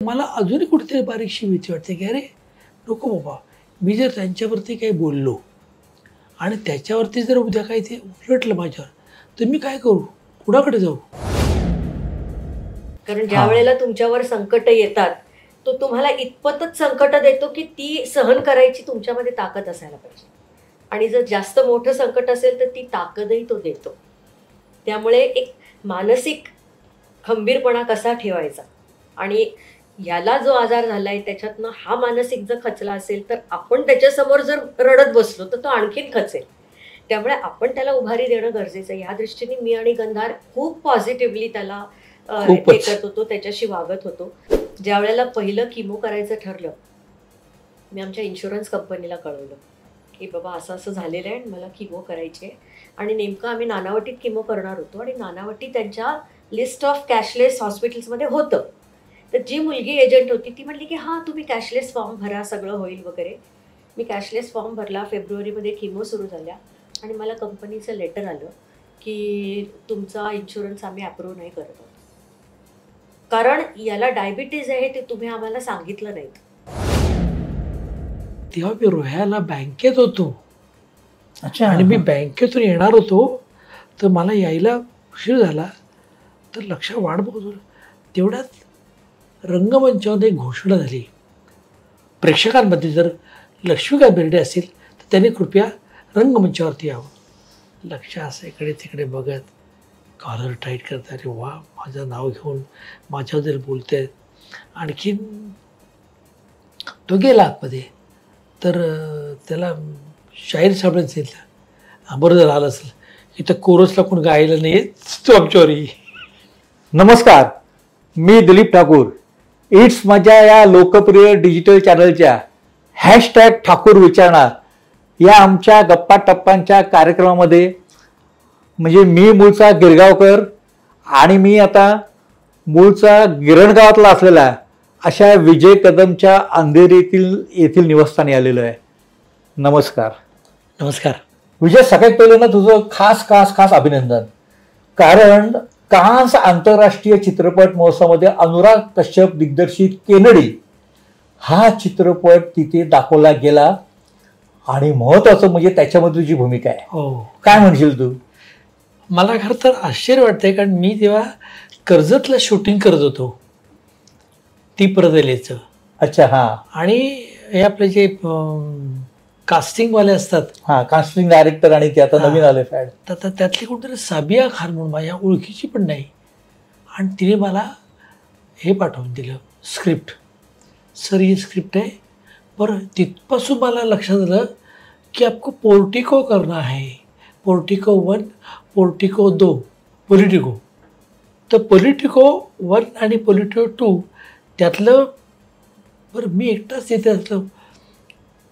मला अजूनही कुठेतरी बारीकशी भीती वाटते की अरे नको बाबा, मी जर त्यांच्यावरती काही बोललो आणि त्याच्यावरती जर उद्या काही ते उलटलं माझ्यावर, तर मी काय करू, कुणाकडे जाऊ? कारण ज्या वेळेला तुमच्यावर संकट येतात तो तुम्हाला इतपतच संकट देतो की ती सहन करायची तुमच्यामध्ये ताकद असायला पाहिजे. आणि जर जास्त मोठं संकट असेल तर ती ताकदही तो देतो. त्यामुळे एक मानसिक खंबीरपणा कसा ठेवायचा, आणि ह्याला जो आजार झालाय त्याच्यातनं हा मानसिक जर खचला असेल तर आपण त्याच्यासमोर जर रडत बसलो तर तो आणखीन खचेल. त्यामुळे आपण त्याला उभारी देणं गरजेचं आहे. या दृष्टीने मी आणि गंधार खूप पॉझिटिव्हली त्याला हे करत होतो, त्याच्याशी वागत होतो. ज्या वेळेला पहिलं किमो करायचं ठरलं, मी आमच्या इन्शुरन्स कंपनीला कळवलं की बाबा असं असं झालेलं आहे, मला किमो करायची आहे. आणि नेमकं आम्ही नानावटीत किमो करणार होतो आणि नानावटी त्यांच्या लिस्ट ऑफ कॅशलेस हॉस्पिटल्समध्ये होतं. तर जी मुलगी एजंट होती ती म्हटली की हां तुम्ही कॅशलेस फॉर्म भरा, सगळं होईल वगैरे. मी कॅशलेस फॉर्म भरला. फेब्रुवारीमध्ये किमो सुरू झाल्या आणि मला कंपनीचं लेटर आलं की तुमचा इन्शुरन्स आम्ही अप्रूव्ह नाही करत आहोत, कारण याला डायबिटीज आहे ते तुम्ही आम्हाला सांगितलं नाहीत. तेव्हा मी रोह्याला बँकेत होतो. अच्छा. आणि मी बँकेतून येणार होतो, तर मला यायला उशीर झाला. तर लक्षात वाट बघत होतो, तेवढ्यात रंगमंचावर एक घोषणा झाली, प्रेक्षकांमध्ये जर लक्ष्मीकांत बेर्डे असेल तर त्यांनी कृपया रंगमंचावरती यावं. लक्ष असं इकडे तिकडे बघत, कॉलर टाईट करत, अरे वा माझं नाव घेऊन माझ्याबद्दल बोलत आहेत. आणखीन तो गेला आतमध्ये, तर त्याला शाहीर साहेबांनी सांगितलं, बरं जर आलं असेल इथं कोरसला कोण गायला नाही, तो आमच्यावरही. नमस्कार, मी दिलीप ठाकूर. इट्स मजा या लोकप्रिय डिजिटल चॅनलच्या हॅशटॅग ठाकूर विचारणार या आमच्या गप्पा टप्पांच्या कार्यक्रमामध्ये, म्हणजे मी मूळचा गिरगावकर आणि मी आता मूळचा गिरणगावातला असलेला अशा विजय कदमच्या अंधेरीतील येथील निवासस्थानी आलेलो आहे. नमस्कार. नमस्कार विजय, सगळ्यात पहिलं ना तुझं खास खास खास अभिनंदन, कारण कान्स आंतरराष्ट्रीय चित्रपट महोत्सवामध्ये अनुराग कश्यप दिग्दर्शित केनडी हा चित्रपट तिथे दाखवला गेला आणि महत्वाचं म्हणजे त्याच्यामध्ये तुझी भूमिका आहे. हो. काय म्हणशील तू? मला खरं तर आश्चर्य वाटतंय, कारण मी तेव्हा कर्जतला शूटिंग करत होतो ती परदेलेचं. अच्छा. हां. आणि हे आपले जे कास्टिंगवाले असतात, हां, कास्टिंग डायरेक्टर, आणि ते आता नवीन आले फॅड, तर त्यातली कोणतरी साबिया खान म्हणून माझ्या ओळखीची पण नाही, आणि तिने मला हे पाठवून दिलं स्क्रिप्ट. सर ही स्क्रिप्ट आहे. बरं, तिथपासून मला लक्षात आलं की आपको पोर्टिको करना है, पोर्टिको 1, पोर्टिको 2, पोलिटिको. तर पोलिटिको 1 आणि पोलिटिको 2 त्यातलं, बरं मी एकटाच तिथे असलं,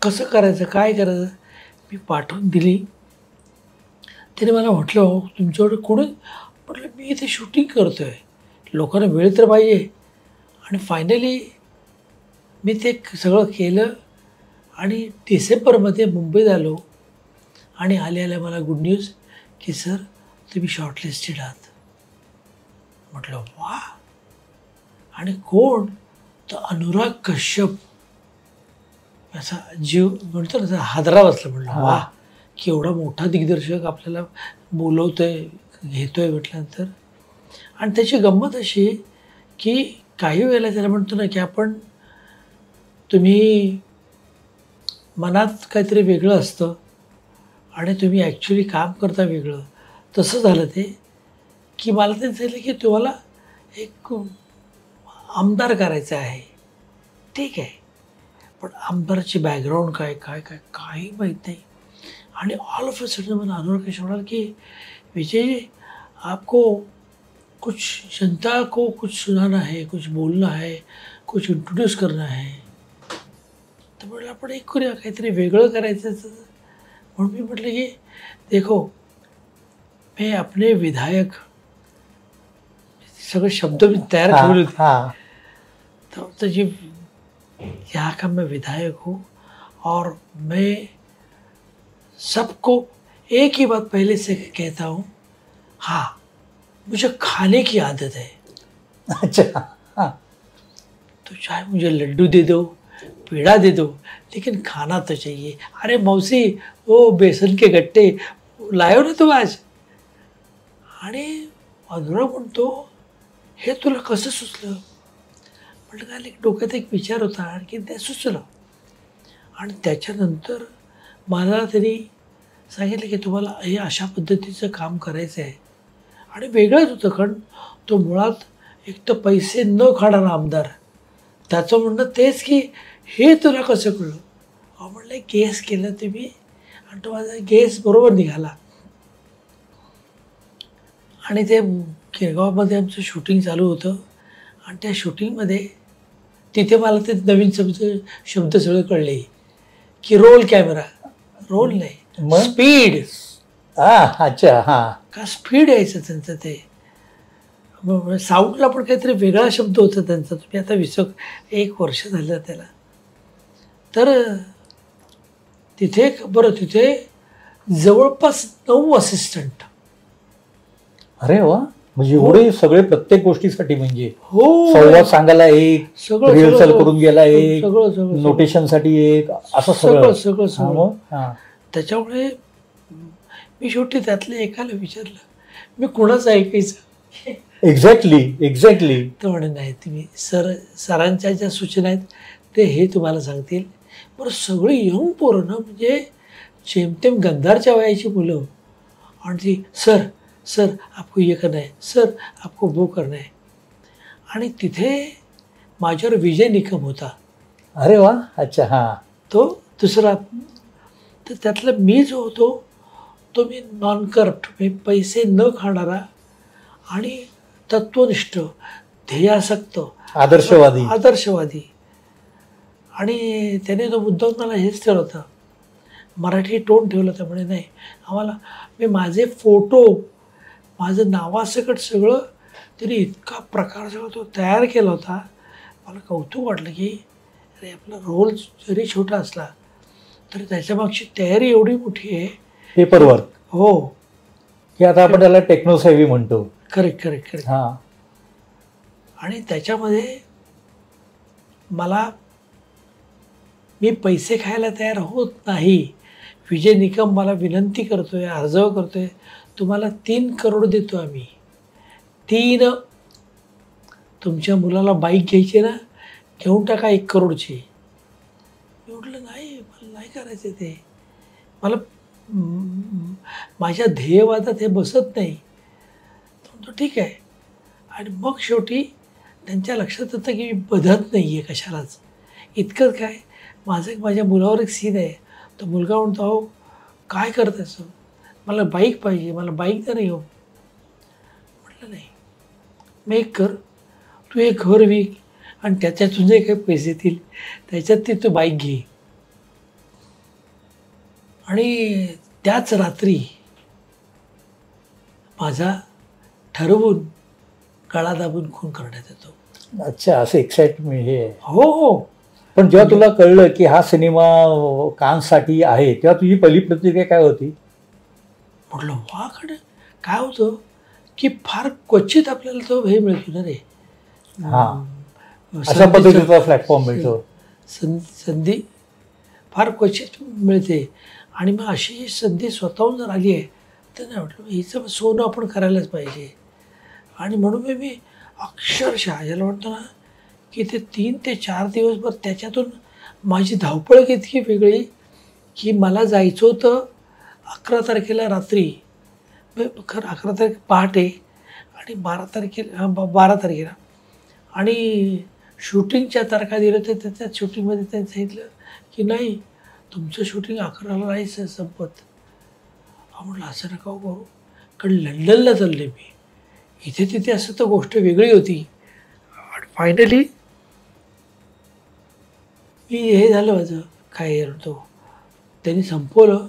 कसं करायचं काय करायचं, मी पाठवून दिली. त्याने मला म्हटलं, हो तुमच्याकडे कोणी, म्हटलं मी इथे शूटिंग करतो आहे, लोकांना वेळ तर पाहिजे. आणि फायनली मी ते सगळं केलं आणि डिसेंबरमध्ये मुंबईत आलो. आणि आल्या मला गुड न्यूज की सर तुम्ही शॉर्टलिस्टेड आहात. म्हटलं वा. आणि कोण, तर अनुराग कश्यप. असा जीव म्हणतो ना, हादरा बसला. म्हटलं वा, की एवढा मोठा दिग्दर्शक आपल्याला बोलवतोय, घेतोय म्हटल्यानंतर. आणि त्याची गंमत अशी की काही वेळेला त्याला म्हणतो ना की आपण, तुम्ही मनात काहीतरी वेगळं असतं आणि तुम्ही ॲक्च्युली काम करता वेगळं. तसं झालं ते की मला त्यांनी सांगितलं की तुम्हाला एक आमदार करायचं आहे. ठीक आहे, पण आमदाराची बॅकग्राऊंड काय काय काय काही माहीत नाही. आणि ऑल ऑफ अ सडन मला अनुराग कश्यप म्हणाल की विजय आपको कुछ जनता को कुछ सुनाना है, कुछ बोलना है, कुछ इंट्रोड्यूस करना है. तर म्हटलं आपण एक करूया, काहीतरी वेगळं करायचं. म्हणून मी म्हटलं की देखो मैं अपने विधायक, सगळे शब्द मी तयार ठेवले होते. तो जी यहाँ का मैं विधायक हूँ और मैं सबको एक ही बात पहले से कहता हूँ, हाँ मुझे खाने की आदत है. अच्छा. तो चाहे मुझे लड्डू दे दो, पेड़ा दे दो, लेकिन खाना तो चाहिए. अरे मौसी, वो बेसन के गट्टे लायो ना तू आज. आणि अनुराग म्हणतो, हे तुला कसं सुचलं? म्हटलं काय, एक डोक्यात एक विचार होता आणखी ते सुचलं. आणि त्याच्यानंतर मला त्यांनी सांगितलं की तुम्हाला हे अशा पद्धतीचं काम करायचं आहे. आणि वेगळंच होतं, कारण तो मुळात एक तर पैसे न खाणारा आमदार, त्याचं म्हणणं तेच की हे तुला कसं कळलं? अहो म्हणलं गेस केलं तुम्ही, आणि तो माझा गेस बरोबर निघाला. आणि ते गिरगावमध्ये आमचं शूटिंग चालू होतं, आणि त्या शूटिंगमध्ये तिथे मला ते नवीन शब्द सगळे कळले की रोल कॅमेरा, रोल नाही, स्पीड. अच्छा, हां. का स्पीड यायचं त्यांचं ते. साऊंडला पण काहीतरी वेगळा शब्द होता त्यांचा, तुम्ही आता 1 वर्ष झालं त्याला. तर तिथे तिथे जवळपास 9 असिस्टंट. अरे वा, म्हणजे एवढे सगळे प्रत्येक गोष्टीसाठी, म्हणजे हो, संवाद सांगायला एक, सगळं रिहर्सल करून गेला एक, सगळं नोटेशन साठी एक, असं सगळं सगळं. सगळं सगळं. हां. त्याच्यामुळे मी शेवटी त्यातल्या एकाला विचारलं, मी कुणाचं ऐकायचं? एक्झॅक्टली. तर म्हणे नाही, तुम्ही सरांच्या ज्या सूचना आहेत ते हे तुम्हाला सांगतील. बरं सगळी यंग पोरं ना, म्हणजे जेमतेम गंधारच्या वयाची मुलं, आणि ती सर आपको ये करना है, सर आपको वो करना है. आणि तिथे माझ्यावर विजय निकम होता. अरे वा, अच्छा, हां. तो दुसरा. तर त्यातला मी जो होतो तो मी नॉन करप्ट, मी पैसे न खाणारा आणि तत्वनिष्ठ, ध्येयासक्त, आदर्शवादी. आणि त्याने तो मुद्दाम मला हेच ठेवलं होतं, मराठी टोन ठेवलं होतं. म्हणे नाही, आम्हाला, मी माझे फोटो, माझं नावासकट सगळं तरी इतका प्रकार सगळं तो तयार केला होता. मला कौतुक वाटलं की अरे आपला रोल जरी छोटा असला तरी त्याच्यामागची तयारी एवढी मोठी आहे. पेपरवर्क. हो, की आता आपण त्याला टेक्नोसेव्ही म्हणतो. करेक्ट. हां. आणि त्याच्यामध्ये मी पैसे खायला तयार होत नाही. विजय निकम मला विनंती करतोय, अर्ज करतोय, तुम्हाला 3 करोड देतो आम्ही. 3. तुमच्या मुलाला बाईक घ्यायची ना, घेऊन टाका 1 करोडची. मी म्हटलं नाही, मला नाही करायचं ते. मला माझ्या ध्येयवादात हे बसत नाही. तो ठीक आहे. आणि मग शेवटी त्यांच्या लक्षात येतं की मी बधत नाही आहे कशालाच. इतकंच काय, माझ्या मुलावर एक सीन आहे. तो मुलगा म्हणतो, अहो काय करत असं, मला बाईक पाहिजे, मला बाईक तर नाही हो. म्हटलं नाही, मग एक कर, तू एक घर विक आणि त्याच्यातून जे काही पैसे येतील त्याच्यात तू बाईक घे. आणि त्याच रात्री माझा ठरवून गळा दाबून खून करण्यात येतो. अच्छा, असं एक्साइटमेंट हे आहे. हो. पण जेव्हा तुला कळलं की हा सिनेमा कान्ससाठी आहे, तेव्हा तुझी पहिली प्रतिक्रिया काय होती? म्हटलं वाकडं. काय होतं की फार क्वचित आपल्याला तो हे मिळतो ना रे, अशा पद्धतीचा प्लॅटफॉर्म मिळतो, संधी फार क्वचित मिळते. आणि मग अशी संधी स्वतःहून जर आली आहे तर नाही म्हटलं हिचं सोनं आपण करायलाच पाहिजे. आणि म्हणून मी अक्षरशः याला म्हणतो ना की ते 3 ते 4 दिवसभर त्याच्यातून माझी धावपळ इतकी वेगळी की मला जायचं होतं 11 तारखेला रात्री, खरं 11 तारीख पहाटे, आणि 12 तारखेला आणि शूटिंगच्या तारखा दिल्या तर त्याच्या शूटिंगमध्ये त्यांनी सांगितलं की नाही, तुमचं शूटिंग 11ला नाही संपत. म्हटलं असं नका करू, कारण लंडनला चालले मी, इथे तिथे असं तर गोष्ट वेगळी होती. आणि फायनली मी हे झालं माझं काय तो त्यांनी संपवलं.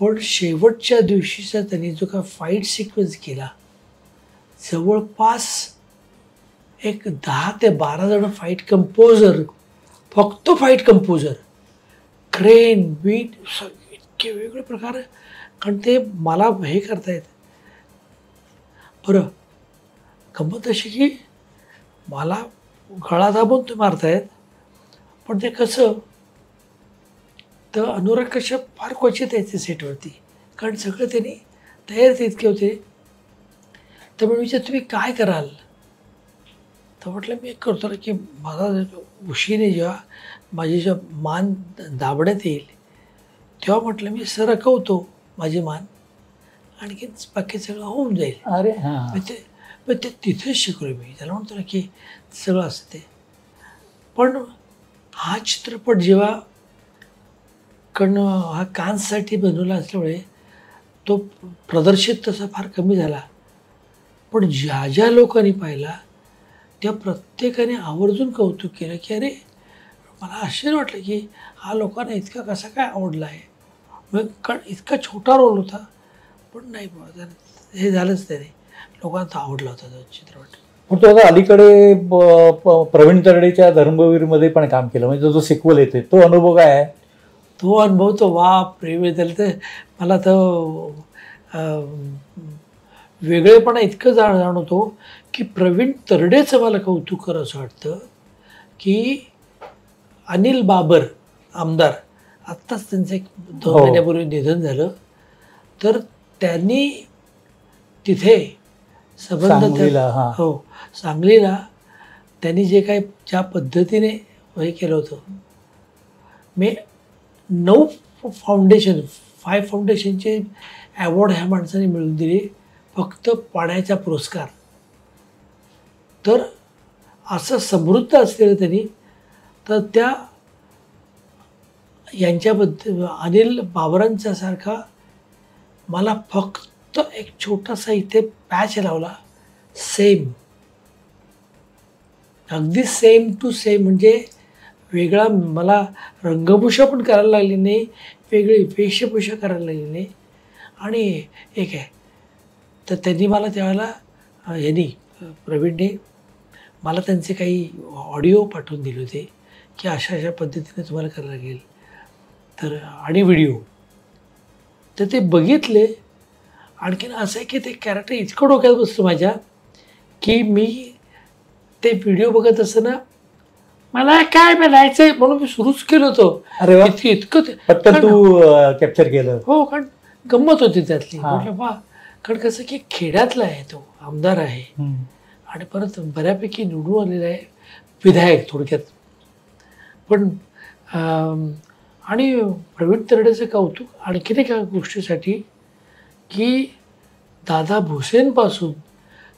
पण शेवटच्या दिवशीचा त्यांनी जो काय फाईट सिक्वेन्स केला, जवळपास एक 10 ते 12 जण फाईट कंपोजर, फक्त फाईट कंपोजर, क्रेन, बीट, इतके वेगळे प्रकार, कारण ते मला हे करतायत. बरं, गंमत अशी की मला गळा दाबून ते मारतायत. पण ते कसं, तर अनुराग कश्यप फार क्वचित यायचे सेटवरती, कारण सगळं त्यांनी तयारीत इतके होते. तर मी विचार तुम्ही काय कराल, तर म्हटलं मी एक करतो ना की मला उशीने जेव्हा माझी जेव्हा मान दाबण्यात येईल तेव्हा म्हटलं मी सरकवतो माझी मान, आणखीन बाकी सगळं होऊन जाईल. अरे हां. मग ते तिथेच शिकलो मी. त्याला म्हणतो ना की सगळं असतं ते. पण हा चित्रपट जेव्हा, कारण हा कान्ससाठी बनवला असल्यामुळे तो प्रदर्शित तसा फार कमी झाला. पण ज्या ज्या लोकांनी पाहिला त्या प्रत्येकाने आवर्जून कौतुक केलं की अरे मला आश्चर्य वाटलं की हा लोकांना इतका कसा काय आवडला आहे. मग कारण इतका छोटा रोल होता, पण नाही बाबा हे झालंच त्याने, लोकांना आवडला होता तो चित्रपट. पण तो आता अलीकडे प्रवीण तरडेच्या धर्मवीरमध्ये पण काम केलं, म्हणजे जो सिक्वल येते तो अनुभव काय आहे? तो अनुभव तो वा प्रेम त्याला तर मला तर वेगळेपणा इतकं जाणवतो की प्रवीण तरडेचं मला कौतुक करावं असं वाटतं की अनिल बाबर आमदार, आत्ताच त्यांचं एक 2 महिन्यापूर्वी निधन झालं, तर त्यांनी तिथे हो सांगलीला त्यांनी जे काही ज्या पद्धतीने हे केलं होतं, मी 9 फाउंडेशनचे ॲवॉर्ड ह्या माणसाने मिळवून दिले फक्त पाण्याचा पुरस्कार. तर असं समृद्ध असलेलं त्यांनी, तर त्या यांच्याबद्दल अनिल बाबरांच्या सारखा मला फक्त एक छोटासा इथे पॅच लावला, सेम, अगदी सेम टू सेम, म्हणजे वेगळा मला रंगभूषा पण करायला लागली नाही, वेगळी वेशभूषा करायला लागली नाही. आणि एक आहे तर त्यांनी मला त्यावेळेला प्रवीणने मला त्यांचे काही ऑडिओ पाठवून दिले होते की अशा अशा पद्धतीने तुम्हाला करायला लागेल, तर आणि व्हिडिओ, तर ते बघितले. आणखीन असं आहे की ते कॅरेक्टर इतकं डोक्यात बसतं माझ्या की मी ते व्हिडिओ बघत असताना मला काय म्हणायचं आहे म्हणून मी सुरूच केलं होतं. अरे इतकं पटकन तू कॅप्चर केलं. हो, कारण गंमत होती त्यातली. म्हटलं वा, कारण कसं की खेड्यातला आहे तो, आमदार आहे आणि परत बऱ्यापैकी निवडून आलेला आहे, विधायक थोडक्यात. पण आणि प्रवीण तरडेचं कौतुक आणखीन एका गोष्टीसाठी की दादा भुसेंपासून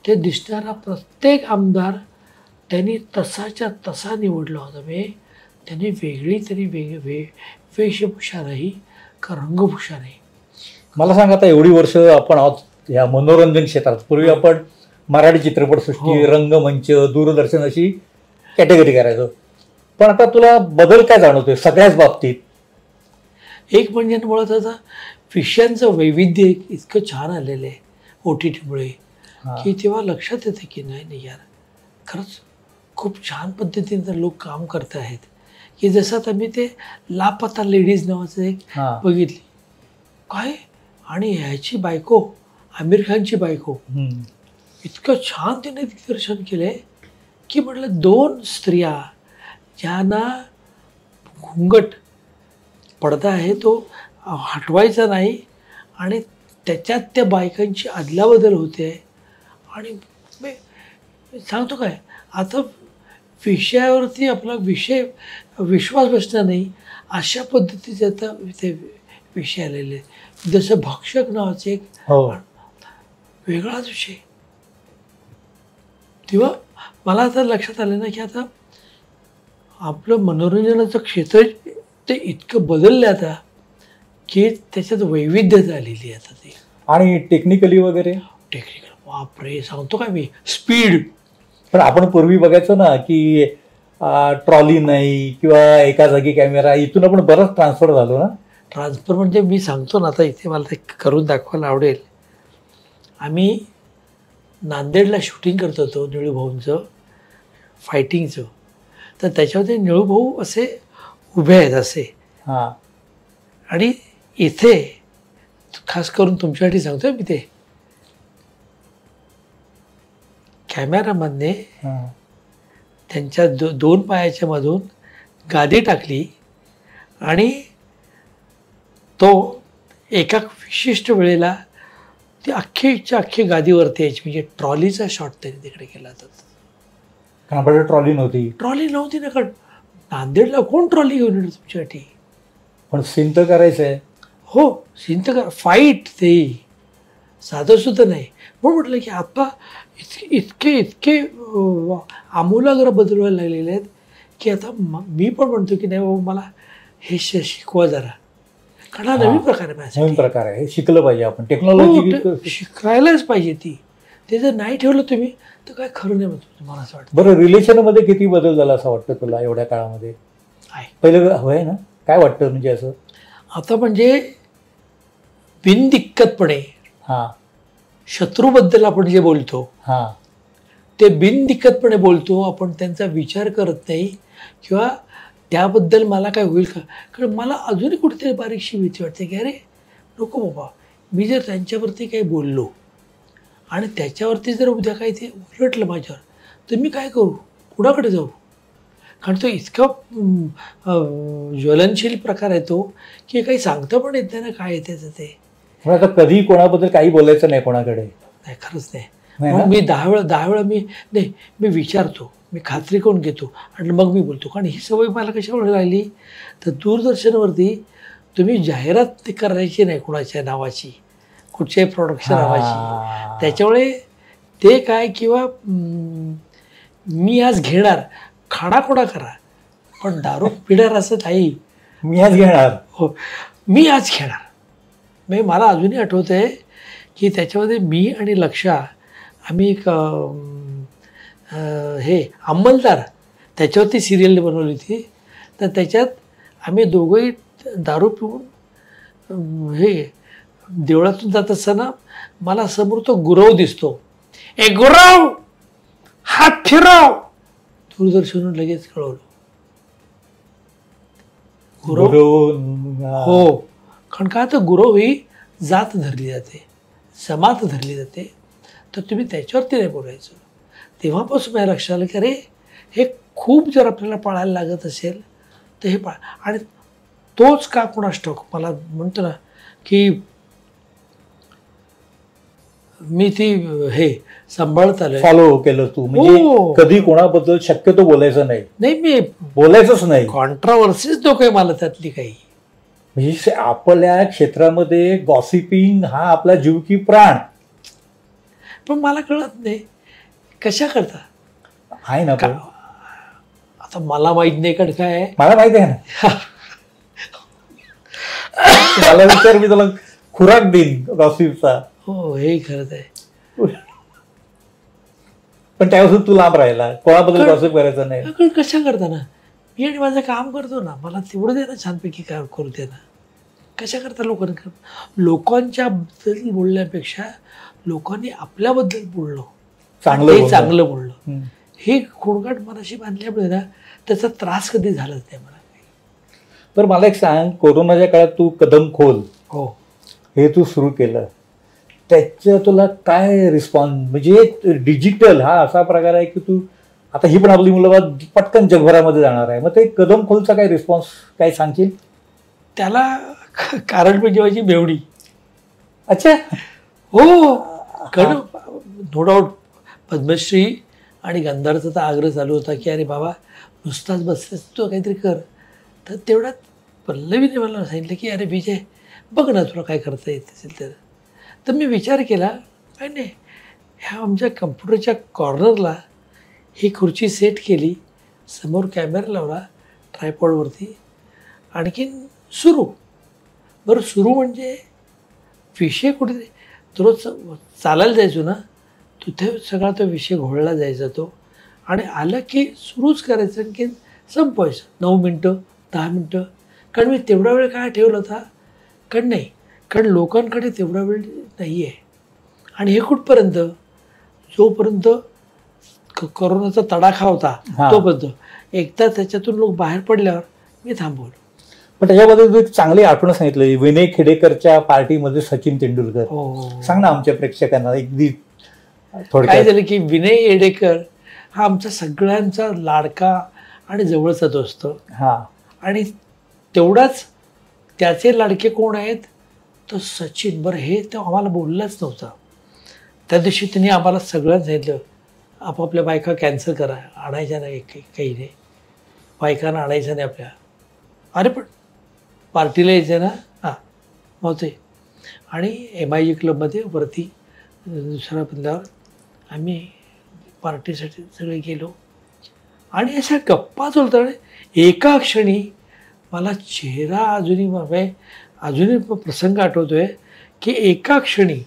ते दिसणारा प्रत्येक आमदार त्यांनी तसाच्या तसा निवडला होता. त्यांनी वेगळी तरी वेशभूषा नाही का रंगभूषा नाही. मला सांगा, आता एवढी वर्ष आपण आहोत या मनोरंजन क्षेत्रात, पूर्वी आपण मराठी चित्रपटसृष्टी, रंगमंच, दूरदर्शन अशी कॅटेगरी करायचो, पण आता तुला बदल काय जाणवतोय सगळ्याच बाबतीत? एक म्हणजे मुळात आता विषयांचं वैविध्य इतकं छान आलेलं आहे OTTमुळे की तेव्हा लक्षात येतं की नाही यार, खरंच खूप छान पद्धतीने लोक काम करत आहेत. की जसं आता मी ते लापता लेडीज नावाचं एक बघितली काय, आणि ह्याची बायको आमिर खानची बायको, इतकं छान तिने दिग्दर्शन केलं आहे की म्हटलं 2 स्त्रिया ज्यांना घुंगट पडदा आहे तो हटवायचा नाही आणि त्याच्यात त्या बायकांची अदलाबदल होते. आणि मी सांगतो काय, आता विषयावरती आपला विश्वास बसणार नाही अशा पद्धतीचे आता ते विषय आलेले. जसं भक्षक नावाचे एक वेगळाच विषय. तेव्हा मला आता लक्षात आलं ना की आता आपलं मनोरंजनाचं क्षेत्र ते इतकं बदललं आता की त्याच्यात वैविध्यता आलेली आहे आता ते. आणि टेक्निकली वगैरे बापरे, सांगतो काय मी, स्पीड. पण आपण पूर्वी बघायचो ना की ट्रॉली नाही किंवा एका जागी कॅमेरा, इथून आपण बरंच ट्रान्सफर झालो ना. ट्रान्सफर म्हणजे मी सांगतो ना, आता इथे मला ते करून दाखवायला आवडेल. आम्ही नांदेडला शूटिंग करत होतो निळूभाऊंचं फायटिंगचं, तर त्याच्यामध्ये निळूभाऊ असे उभे आहेत असे, आणि इथे खास करून तुमच्यासाठी सांगतोय मी, ते कॅमेरामॅनने त्यांच्या दोन पायाच्या मधून गादी टाकली आणि तो एका विशिष्ट वेळेला ती अख्खीच्या अख्खी गादीवरती यायची. म्हणजे ट्रॉलीचा शॉट त्यांनी तिकडे केला होता. कारण ट्रॉली नव्हती ना, कारण नांदेडला कोण ट्रॉली घेऊन येणार तुमच्यासाठी. पण सीन तर करायचं आहे. हो, सीन तर फाईट ते साधं सुद्धा नाही. म्हणून म्हटलं की आता इतके आमूलाग्र बदलवायला लागलेले आहेत की आता मी पण म्हणतो की नाही बाबा मला हे शिकवा जरा, कारण हा नवीन प्रकार आहे माझ्यासाठी. नवीन प्रकार आहे, शिकलं पाहिजे आपण. टेक्नॉलॉजी शिकायलाच पाहिजे ती. ते जर नाही ठेवलं तुम्ही तर काय खरं नाही म्हणतो मला असं वाटतं. बरं, रिलेशनमध्ये किती बदल झाला असं वाटतं तुला एवढ्या काळामध्ये? आहे पहिलं होय ना, काय वाटतं म्हणजे असं आता म्हणजे बिनदिक्कतपणे हां शत्रूबद्दल आपण जे बोलतो हां ते बिनदिक्कतपणे बोलतो आपण, त्यांचा विचार करत नाही किंवा त्याबद्दल मला काय होईल का. कारण मला अजूनही कुठेतरी बारीकशी भीती वाटते की अरे नको बाबा, मी जर त्यांच्यावरती काही बोललो आणि त्याच्यावरती जर उद्या काही ते उलटलं माझ्यावर तर मी काय करू, कुणाकडे जाऊ. कारण तो इतका ज्वलनशील प्रकार आहे तो की काही सांगता पण येत नाही ना काय आहे त्याचं ते. आता कधी कोणाबद्दल काही बोलायचं नाही कोणाकडे. नाही, खरंच नाही. मग मी दहा वेळा मी विचारतो, मी खात्री करून घेतो आणि मग मी बोलतो. कारण ही सवय मला कशामुळे लागली तर दूरदर्शनवरती तुम्ही जाहिरात करायची नाही कुणाच्या नावाची, कुठच्याही प्रोडक्टच्या नावाची. त्याच्यामुळे ते काय किंवा मी आज घेणार, खाडाखोडा करा पण दारू पिणार असं नाही. मी आज घेणार, हो मी आज घेणार. म्हणजे मला अजूनही आठवतं आहे की त्याच्यामध्ये मी आणि लक्षा आम्ही एक हे अंमलदार त्याच्यावरती सिरियल बनवली होती. तर त्याच्यात आम्ही दोघंही दारू पिऊन हे देवळातून जात असताना मला समोर तो गुरव दिसतो. ए गुरव, हात फिरव. दूरदर्शनवर लगेच कळवलं गुरव. हो, कारण का तर गुरव ही जात धरली जाते, जमात धरली जाते, तर तुम्ही त्याच्यावरती नाही बोलायचं. तेव्हापासून माझ्या लक्षात आलं की अरे हे खूप जर आपल्याला पाळायला लागत असेल तर हे आणि तोच का कोणास ठाऊक मला म्हणतो ना की मी ती हे सांभाळत आलोय. फॉलो केलं तू म्हणजे कधी कोणाबद्दल शक्यतो बोलायचं नाही. नाही, मी बोलायचंच नाही. कॉन्ट्रावर्सीच नको आहे मला त्यातली काही. म्हणजे आपल्या क्षेत्रामध्ये गॉसिपिंग हा आपला जीव की प्राण. पण मला कळत नाही कशा करता आहे ना. आता मला माहित नाही कारण काय आहे. मला माहिती आहे ना. मला विचार, मी तुला खुराक देईन गॉसिपचा. हो, हे खरंच आहे. पण त्यापासून तू लांब राहिला, कोणाबद्दल गॉसिप करायचं नाही. कारण कशा करता ना, मी आणि माझं काम करतो ना, मला तेवढं दे ना, छानपैकी काय करू दे ना. कशा करता लोकांच्या बद्दल बोलण्यापेक्षा लोकांनी आपल्याबद्दल बोललो, चांगलं बोललो, हे खोडगाट मनाशी बांधल्यामुळे ना त्याचा त्रास कधी झालाच नाही मला. तर मला एक सांग, कोरोनाच्या काळात तू कदम खोल हो हे तू सुरू केलं, त्याचं तुला काय रिस्पॉन्स. म्हणजे डिजिटल हा असा प्रकार आहे की तू आता ही पण आपली मुलाबाद पटकन जगभरामध्ये जाणार आहे. मग ते कदम खोलचा काय रिस्पॉन्स काय सांगशील? त्याला कारण म्हणजे माझी बेवडी. अच्छा. हो, कारण नो डाऊट पद्मश्री आणि गंधारचा तर आग्रह चालू होता की अरे बाबा नुसताच बसलेस तू काहीतरी कर. तर तेवढ्यात पल्लवीने मला सांगितलं की अरे विजय बघ ना तुला काय करता येत असेल तर मी विचार केला काय नाही, ह्या आमच्या कम्प्युटरच्या कॉर्नरला ही खुर्ची सेट केली, समोर कॅमेरा लावला ट्रायपॉडवरती, आणखीन सुरू. बरं सुरू म्हणजे विषय कुठे रोज चालायला जायचो ना, तिथे सगळा तो विषय घोळला जायचा तो, आणि आलं की सुरूच करायचं आणखी संपवायचं. 9 मिनटं 10 मिनटं. कारण मी तेवढा वेळ काय ठेवला होता कारण नाही, कारण लोकांकडे तेवढा वेळ नाही आहे. आणि हे कुठपर्यंत, जोपर्यंत कोरोनाचा तडाखा होता तोपर्यंत. एकदा त्याच्यातून लोक बाहेर पडल्यावर मी थांबवलं. पण त्याच्यामध्ये तू चांगली आठवण सांगितलं, विनय खेडेकरच्या पार्टीमध्ये सचिन तेंडुलकर. हो, सांग ना आमच्या प्रेक्षकांना अगदी काय झालं की विनय येडेकर हा आमचा सगळ्यांचा लाडका आणि जवळचा दोस्त. हा. आणि तेवढाच त्याचे लाडके कोण आहेत तर सचिन. बरं हे तो आम्हाला बोललाच नव्हता. त्या दिवशी त्यांनी आम्हाला सगळं सांगितलं आपापल्या बायका कॅन्सल करा, आणायच्या नाही, काही नाही, बायकांना आणायचं नाही आपल्या. अरे पण पार्टीला यायचं ना. हां मग ते. आणि MIG क्लबमध्ये वरती दुसऱ्या बंधावर आम्ही पार्टीसाठी सगळे गेलो. आणि अशा गप्पा चालताना एका क्षणी मला चेहरा अजूनही प्रसंग आठवतो आहे की एका क्षणी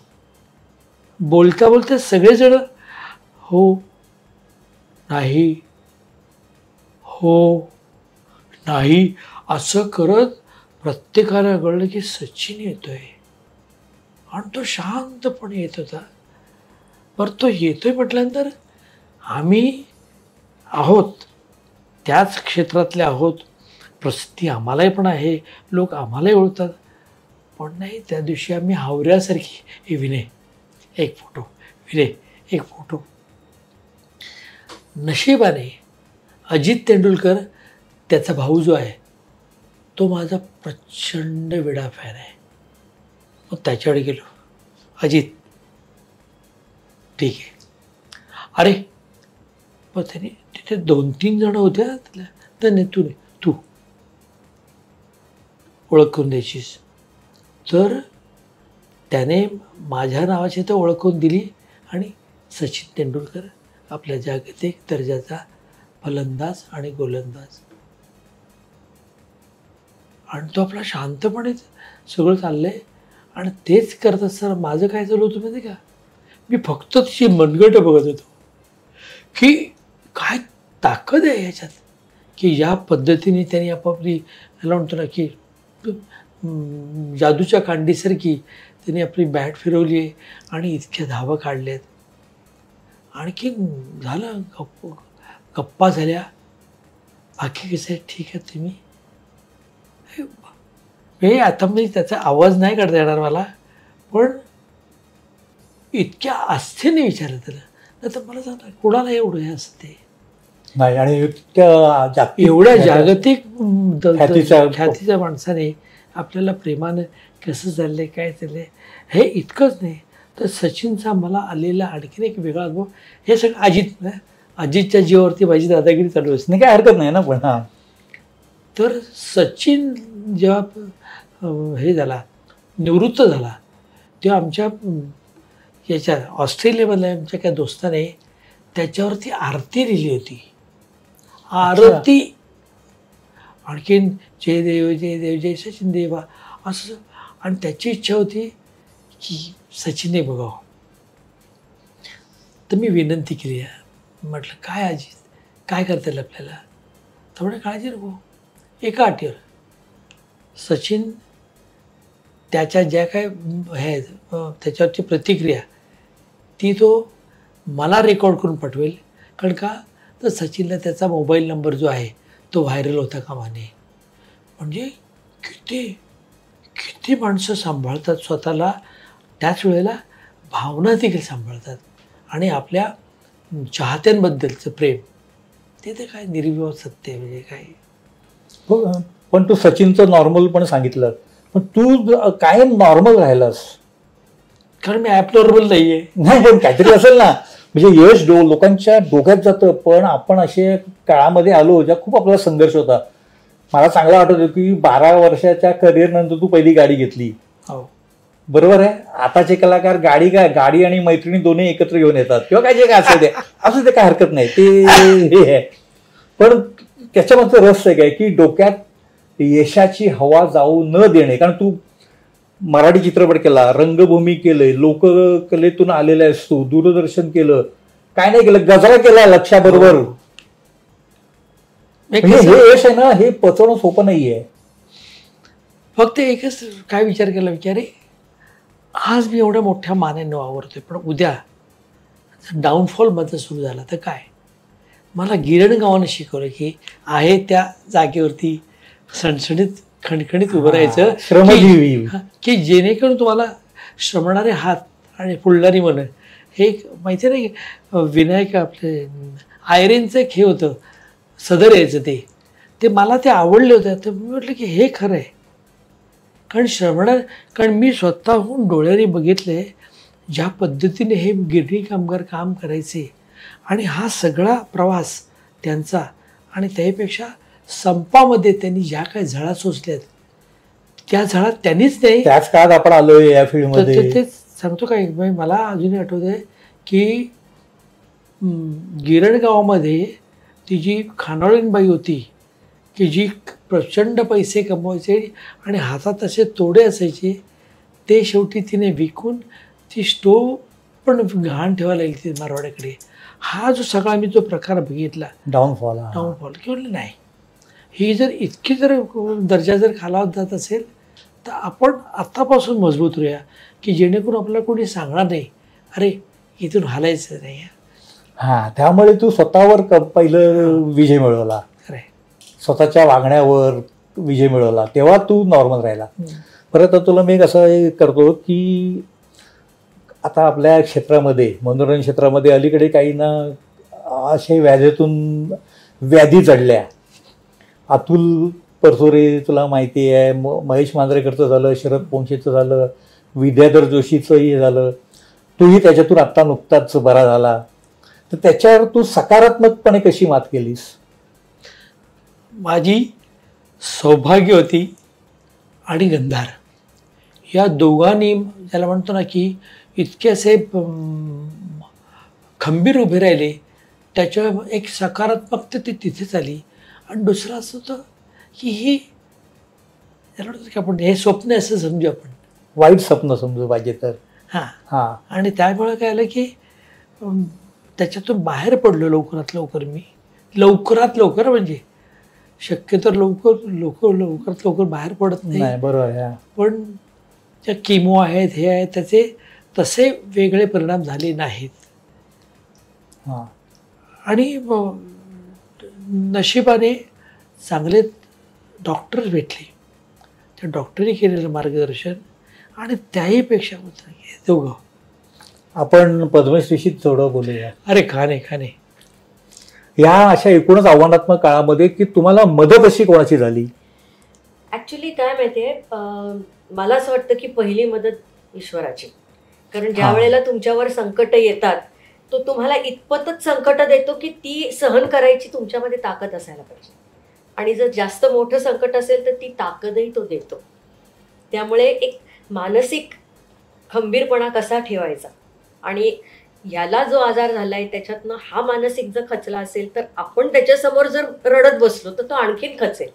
बोलता बोलता सगळेजण हो नाही हो नाही असं करत प्रत्येकाला कळलं की सचिन येतोय. आणि तो शांतपणे येत होता. बरं तो येतोय म्हटल्यानंतर आम्ही आहोत त्याच क्षेत्रातले आहोत, प्रसिद्धी आम्हालाही पण आहे, लोक आम्हालाही ओळखतात. पण नाही त्या दिवशी आम्ही हावऱ्यासारखी हे विनय एक फोटो, विनय एक फोटो. नशिबाने अजित तेंडुलकर त्याचा भाऊ जो आहे तो माझा प्रचंड वेडा फॅन आहे. मग त्याच्याकडे गेलो. अजित ठीक आहे. अरे पण त्याने तिथे 2-3 जण होत्या त्याला. तर नाही तू ओळख करून द्यायचीस. तर त्याने माझ्या नावाची तर ओळख करून दिली. आणि सचिन तेंडुलकर आपल्या जागतिक दर्जाचा फलंदाज आणि गोलंदाज. आणि तो आपला शांतपणे सगळं चाललं आहे. आणि तेच करत असताना माझं काय चालू होतं माहिती का, मी फक्त तिची मनगट बघत होतो की काय ताकद आहे ह्याच्यात, की या पद्धतीने त्यांनी आपापली ह्याला म्हणतो ना की जादूच्या कांडीसारखी त्यांनी आपली बॅट फिरवली आहे आणि इतक्या धावा काढल्यात. आणखी झालं गप्पा झाल्या. बाकी कसं आहे ठीक आहे तुम्ही हे आता मी त्याचा आवाज नाही काढता येणार मला, पण इतक्या आस्थेने विचारलं त्याला. नाही तर मला सांगा कोणाला एवढं हे असते नाही. आणि एवढ्या जागतिक ख्यातीच्या माणसाने आपल्याला प्रेमानं कसं चाललंय काय चाललंय हे इतकंच नाही तर सचिनचा मला आलेला आणखीन एक वेगळा अनुभव. हे सगळं अजितच्या जीवावरती माझी दादागिरी चालू असते, नाही काय हरकत नाही ना. पण हां तर सचिन जेव्हा हे झाला निवृत्त झाला तेव्हा आमच्या याच्या ऑस्ट्रेलियामधल्या आमच्या काही दोस्ताने त्याच्यावरती आरती लिहिली होती. आरती आणखीन जय देव जय देव जय सचिन देवा असं. आणि त्याची इच्छा होती की सचिनने बघावं. तर मी विनंती केली. म्हटलं काय अजित काय करता येईल आपल्याला. तर म्हणे काळजी नको, एका अटीवर सचिन त्याच्या ज्या काय हे त्याच्यावरची प्रतिक्रिया ती तो मला रेकॉर्ड करून पाठवेल. कारण का तर सचिनला त्याचा मोबाईल नंबर जो आहे तो व्हायरल होता कामा नये. म्हणजे किती माणसं सांभाळतात स्वतःला, त्याच वेळेला भावना देखील सांभाळतात. आणि आपल्या चाहत्यांबद्दलचं प्रेम ते काय निर्विवाद सत्य म्हणजे काय. पण तू सचिनचं नॉर्मल पण सांगितलं, पण तू काय नॉर्मल राहिलास. कारण मी ॲबनॉर्मल नाही आहे. नाही पण काहीतरी असेल ना. म्हणजे यश लोकांच्या डोक्यात जातं. पण आपण असे काळामध्ये आलो ज्या खूप आपला संघर्ष होता. मला चांगलं आठवतं की 12 वर्षाच्या करिअर नंतर तू पहिली गाडी घेतली. हो बरोबर आहे. आताचे कलाकार गाडी आणि मैत्रिणी दोन्ही एकत्र घेऊन येतात किंवा काय जे काय असं ते काय हरकत नाही ते हे आहे. पण त्याच्यामध्ये रहस्य काय की डोक्यात यशाची हवा जाऊ न देणे. कारण तू मराठी चित्रपट केला, रंगभूमी केलंय, लोककलेतून आलेला आहेस तू, दूरदर्शन केलं, काय नाही केलं, गजरा केला लक्षाबरोबर. हे यश आहे ना हे पचवणं सोपं नाहीये. फक्त एकच काय विचार केला विचारे आज मी एवढ्या मोठ्या मानेने वावरतोय पण उद्या डाऊनफॉल माझा सुरू झाला तर काय. मला गिरणगावानं शिकवलं की आहे त्या जागेवरती सणसणीत खणखणीत उभं राहायचं, श्रमजीवी की जेणेकरून तुम्हाला श्रमणारे हात आणि फुलणारी मनं हे माहिती नाही. विनायक आपले आयरेनचं एक हे होतं, सदर यायचं ते मला ते आवडले होते. तर मी म्हटलं की हे खरं आहे. कारण मी स्वतःहून डोळ्याने बघितले ज्या पद्धतीने हे गिरणी कामगार काम करायचे आणि हा सगळा प्रवास त्यांचा, आणि त्यापेक्षा संपामध्ये त्यांनी ज्या काही झळा सोसल्यात त्या झळा त्यांनीच नाही. त्याच काळात आपण आलोय या फील्डमध्ये. तेच सांगतो काय, मला अजूनही आठवत आहे की गिरण गावामध्ये ती जी खानावळीनबाई होती की जी प्रचंड पैसे कमवायचे आणि हातात असे तोडे असायचे, ते शेवटी तिने विकून ती स्टोव पण घाण ठेवायला लागली ती मारवाड्याकडे. हा जो सगळा मी जो प्रकार बघितला डाऊनफॉल किंवा नाही, ही जर इतकी जर दर्जा जर खालावत जात असेल तर आपण आत्तापासून मजबूत राहूया की जेणेकरून आपल्याला कोणी सांगणार नाही अरे इथून हालायचं नाही. हां, त्यामुळे तू स्वतःवर पहिलं विजय मिळवला, स्वतःच्या वागण्यावर विजय मिळवला, तेव्हा तू नॉर्मल राहिला. परत तुला मी कसं करतो की आता आपल्या क्षेत्रामध्ये, मनोरंजन क्षेत्रामध्ये अलीकडे काही ना असे व्याधीतून व्याधी चढल्या. अतुल परचुरे तुला माहिती आहे, महेश मांजरेकरचं झालं, शरद पोंक्षेचं झालं, विद्याधर जोशीचंही झालं, तूही त्याच्यातून आत्ता नुकताच बरा झाला. तर त्याच्यावर तू सकारात्मकपणे कशी मात केलीस? माझी सौभाग्यवती आणि गंधार या दोघांनी, ज्याला म्हणतो ना की इतके असे खंबीर उभे राहिले, त्याच्या एक सकारात्मकता ती तिथेच आली. आणि दुसरं असं होतं की ही त्याला म्हणतो की आपण हे स्वप्न असं समजू, आपण वाईट स्वप्न समजू पाहिजे तर. हां, आणि त्यामुळे काय आलं की त्याच्यातून बाहेर पडलो लवकरात लवकर म्हणजे शक्यतो लवकरात लवकर बाहेर पडत नाही. बरोबर आहे. पण ज्या किमो आहेत हे आहेत त्याचे तसे वेगळे परिणाम झाले नाहीत. आणि नशिबाने चांगले डॉक्टर्स भेटले, त्या डॉक्टरने केलेलं मार्गदर्शन, आणि त्याहीपेक्षा होतं दोघं. आपण पद्मश्रीशी थोडं बोलूया. अरे खाणे या अशा एकूणच आव्हानात्मक काळामध्ये की तुम्हाला मदत अशी कोणाची झाली? ऍक्च्युली काय माहितीये, मला असं वाटतं की पहिली मदत ईश्वराची. कारण ज्या वेळेला तुमच्यावर संकट येतात तो तुम्हाला इतपतच संकट देतो की ती सहन करायची तुमच्यामध्ये ताकद असायला पाहिजे. आणि जर जास्त मोठं संकट असेल तर ती ताकदही तो देतो. त्यामुळे एक मानसिक खंबीरपणा कसा ठेवायचा, आणि ह्याला जो आजार झालाय त्याच्यातनं हा मानसिक जर खचला असेल तर आपण त्याच्यासमोर जर रडत बसलो तर तो आणखीन खचेल.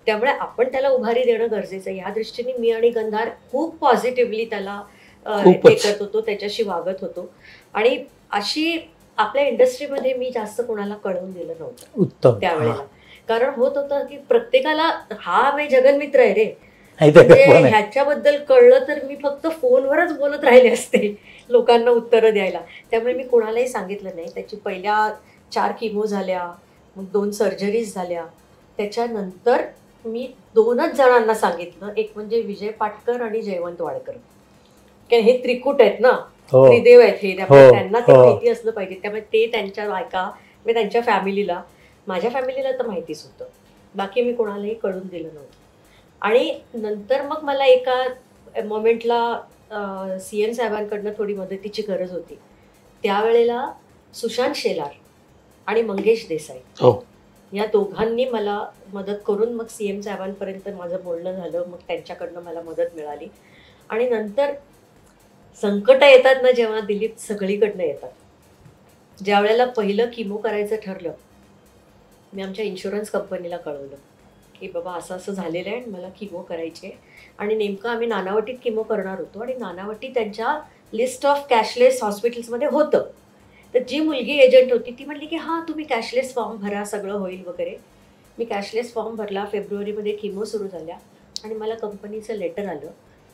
त्यामुळे आपण त्याला उभारी देणं गरजेचं आहे. या दृष्टीने मी आणि गंधार खूप पॉझिटिव्हली त्याला हे करत होतो, त्याच्याशी वागत होतो. आणि अशी आपल्या इंडस्ट्रीमध्ये मी जास्त कोणाला कळवून दिलं नव्हतं उत्तम त्यावेळेला. कारण होत होतं की प्रत्येकाला हा मी जगनमित्र आहे रे, ह्याच्याबद्दल कळलं तर मी फक्त फोनवरच बोलत राहिले असते लोकांना उत्तरं द्यायला. त्यामुळे मी कोणालाही सांगितलं नाही. त्याची पहिल्या 4 किमो झाल्या, मग 2 सर्जरीज झाल्या. त्याच्यानंतर मी 2च जणांना सांगितलं, एक म्हणजे विजय पाटकर आणि जयवंत वाडकर. कारण हे त्रिकूट आहेत ना, त्रिदेव आहेत हे, त्यामुळे त्यांना ते माहिती असलं पाहिजे. त्यामुळे ते त्यांच्या बायका, म्हणजे त्यांच्या फॅमिलीला, माझ्या फॅमिलीला तर माहितीच होतं, बाकी मी कोणालाही कळून दिलं नव्हतं. आणि नंतर मग मला एका मोमेंटला CM साहेबांकडनं थोडी मदतीची गरज होती. त्यावेळेला सुशांत शेलार आणि मंगेश देसाई या दोघांनी मला मदत करून मग CM साहेबांपर्यंत माझं बोलणं झालं. मग त्यांच्याकडनं मला मदत मिळाली. आणि नंतर संकट येतात ना जेव्हा, दिलीप, सगळीकडनं येतात. ज्या वेळेला पहिलं किमो करायचं ठरलं, मी आमच्या इन्शुरन्स कंपनीला कळवलं की बाबा असं असं झालेलं आहे, मला किमो करायची आहे. आणि नेमकं आम्ही नानावटीत किमो करणार होतो, आणि नानावटी त्यांच्या लिस्ट ऑफ कॅशलेस हॉस्पिटल्समध्ये होतं. तर जी मुलगी एजंट होती ती म्हटली की हां तुम्ही कॅशलेस फॉर्म भरा, सगळं होईल वगैरे. मी कॅशलेस फॉर्म भरला. फेब्रुवारीमध्ये किमो सुरू झाल्या आणि मला कंपनीचं लेटर आलं